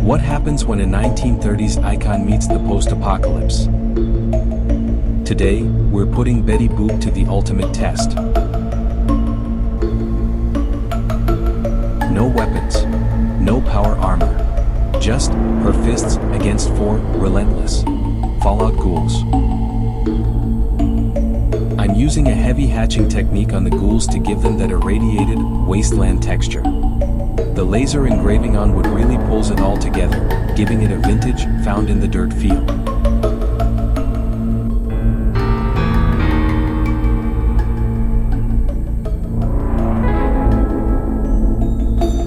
What happens when a 1930s icon meets the post-apocalypse? Today, we're putting Betty Boop to the ultimate test. No weapons. No power armor. Just her fists against 4 relentless Fallout ghouls. I'm using a heavy hatching technique on the ghouls to give them that irradiated, wasteland texture. The laser engraving on wood really pulls it all together, giving it a vintage, found-in-the-dirt feel.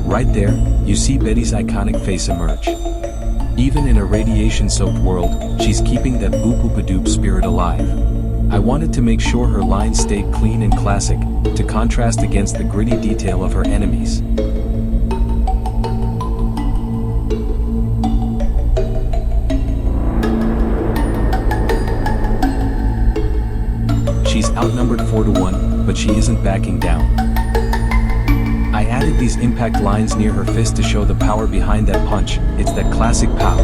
Right there, you see Betty's iconic face emerge. Even in a radiation-soaked world, she's keeping that boop-boop-a-doop spirit alive. I wanted to make sure her lines stayed clean and classic, to contrast against the gritty detail of her enemies. She's outnumbered 4-1, but she isn't backing down. I added these impact lines near her fist to show the power behind that punch. It's that classic pow,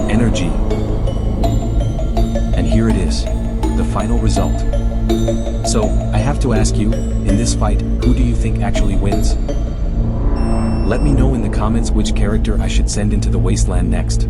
energy. And here it is, the final result. So, I have to ask you, in this fight, who do you think actually wins? Let me know in the comments which character I should send into the wasteland next.